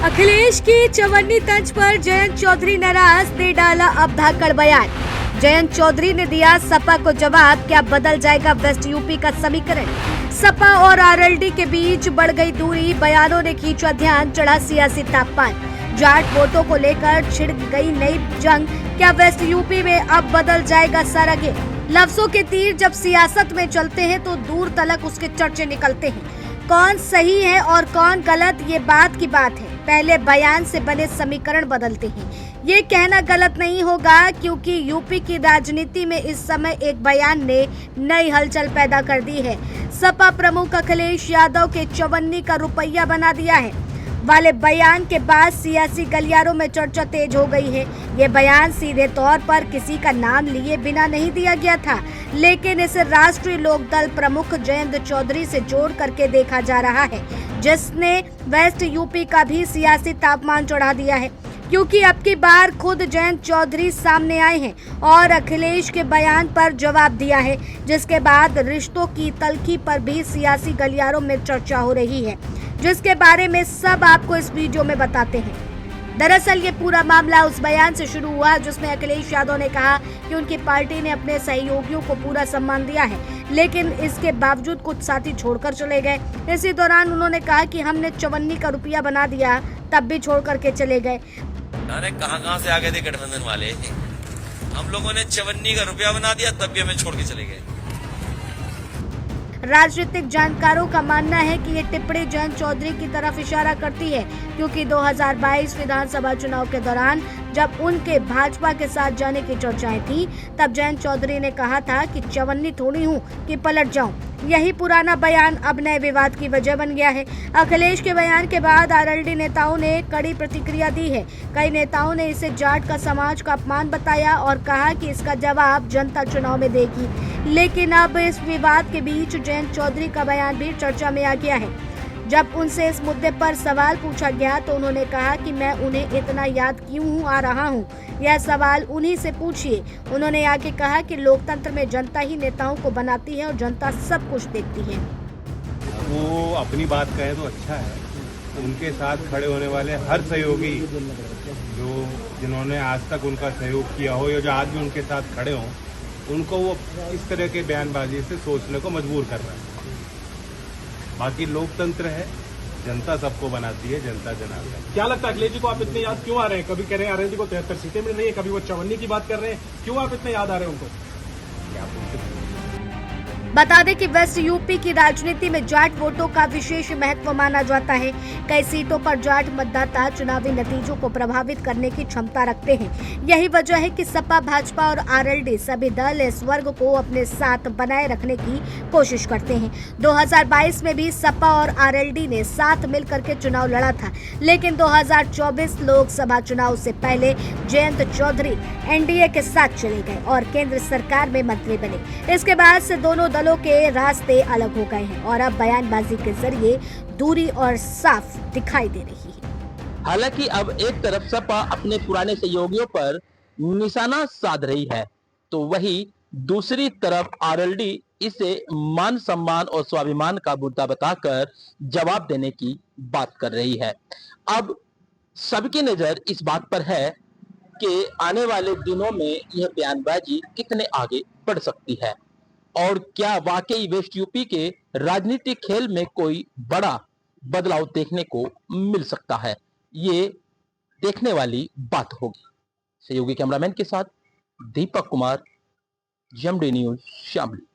अखिलेश की चवन्नी तंज पर जयंत चौधरी नाराज, ने डाला अब धाकड़ बयान। जयंत चौधरी ने दिया सपा को जवाब, क्या बदल जाएगा वेस्ट यूपी का समीकरण। सपा और आरएलडी के बीच बढ़ गई दूरी, बयानों ने खींचा ध्यान, चढ़ा सियासी तापमान। जाट वोटों को लेकर छिड़ गई नई जंग, क्या वेस्ट यूपी में अब बदल जाएगा सारा गेम। लफ्जों के तीर जब सियासत में चलते हैं तो दूर तलक उसके चर्चे निकलते हैं। कौन सही है और कौन गलत, ये बात की बात है। पहले बयान से बने समीकरण बदलते हैं, ये कहना गलत नहीं होगा, क्योंकि यूपी की राजनीति में इस समय एक बयान ने नई हलचल पैदा कर दी है। सपा प्रमुख अखिलेश यादव के चवन्नी का रुपया बना दिया है वाले बयान के बाद सियासी गलियारों में चर्चा तेज हो गई है। ये बयान सीधे तौर पर किसी का नाम लिए बिना नहीं दिया गया था, लेकिन इसे राष्ट्रीय लोकदल प्रमुख जयंत चौधरी से जोड़ करके देखा जा रहा है, जिसने वेस्ट यूपी का भी सियासी तापमान चढ़ा दिया है। क्योंकि अब की बार खुद जयंत चौधरी सामने आए हैं और अखिलेश के बयान पर जवाब दिया है, जिसके बाद रिश्तों की तल्खी पर भी सियासी गलियारों में चर्चा हो रही है, जिसके बारे में सब आपको इस वीडियो में बताते हैं। दरअसल ये पूरा मामला उस बयान से शुरू हुआ जिसमें अखिलेश यादव ने कहा कि उनकी पार्टी ने अपने सहयोगियों को पूरा सम्मान दिया है, लेकिन इसके बावजूद कुछ साथी छोड़कर चले गए। इसी दौरान उन्होंने कहा कि हमने चवन्नी का रुपया बना दिया, तब भी छोड़ करके चले गए। अरे कहां से आ गए थे गठबंधन वाले। हम लोगों ने चवन्नी का रुपया बना दिया, तब भी हमें छोड़ के चले गए। राजनीतिक जानकारों का मानना है कि ये टिप्पणी जयंत चौधरी की तरफ इशारा करती है, क्योंकि 2022 विधानसभा चुनाव के दौरान जब उनके भाजपा के साथ जाने की चर्चाएं थी, तब जयंत चौधरी ने कहा था कि चवन्नी थोड़ी हूं कि पलट जाऊं। यही पुराना बयान अब नए विवाद की वजह बन गया है। अखिलेश के बयान के बाद आरएलडी नेताओं ने कड़ी प्रतिक्रिया दी है। कई नेताओं ने इसे जाट का समाज का अपमान बताया और कहा कि इसका जवाब जनता चुनाव में देगी। लेकिन अब इस विवाद के बीच जयंत चौधरी का बयान भी चर्चा में आ गया है। जब उनसे इस मुद्दे पर सवाल पूछा गया तो उन्होंने कहा कि मैं उन्हें इतना याद क्यों आ रहा हूं, यह सवाल उन्हीं से पूछिए। उन्होंने आगे कहा कि लोकतंत्र में जनता ही नेताओं को बनाती है और जनता सब कुछ देखती है। वो अपनी बात कहे तो अच्छा है। उनके साथ खड़े होने वाले हर सहयोगी जो जिन्होंने आज तक उनका सहयोग किया हो या जो आज भी उनके साथ खड़े हों, उनको वो इस तरह के बयानबाजी से सोचने को मजबूर कर रहा है। बाकी लोकतंत्र है, जनता सबको बनाती है, जनता जनार्दन। क्या लगता है अखिलेश जी को आप इतने याद क्यों आ रहे हैं? कभी कह रहे हैं आरएल जी को 73 सीटें मिल रही है, कभी वो चवन्नी की बात कर रहे हैं, क्यों आप इतने याद आ रहे हैं उनको? क्या बोलते? बता दें कि वेस्ट यूपी की राजनीति में जाट वोटों का विशेष महत्व माना जाता है। कई सीटों पर जाट मतदाता चुनावी नतीजों को प्रभावित करने की क्षमता रखते हैं। यही वजह है कि सपा, भाजपा और आरएलडी सभी दल इस वर्ग को अपने साथ बनाए रखने की कोशिश करते हैं। 2022 में भी सपा और आरएलडी ने साथ मिलकर के चुनाव लड़ा था, लेकिन 2024 लोकसभा चुनाव से पहले जयंत चौधरी एनडीए के साथ चले गए और केंद्र सरकार में मंत्री बने। इसके बाद से दोनों दलों के रास्ते अलग हो गए हैं और अब बयानबाजी के जरिए दूरी और साफ दिखाई दे रही है। हालांकि अब एक तरफ सपा अपने पुराने सहयोगियों पर निशाना साध रही है, तो वही दूसरी तरफ आरएलडी इसे मान सम्मान और स्वाभिमान का मुद्दा बताकर जवाब देने की बात कर रही है। अब सबकी नजर इस बात पर है कि आने वाले दिनों में यह बयानबाजी कितने आगे बढ़ सकती है और क्या वाकई वेस्ट यूपी के राजनीतिक खेल में कोई बड़ा बदलाव देखने को मिल सकता है। ये देखने वाली बात होगी। सहयोगी कैमरामैन के साथ दीपक कुमार, जेएमडी न्यूज़, शामली।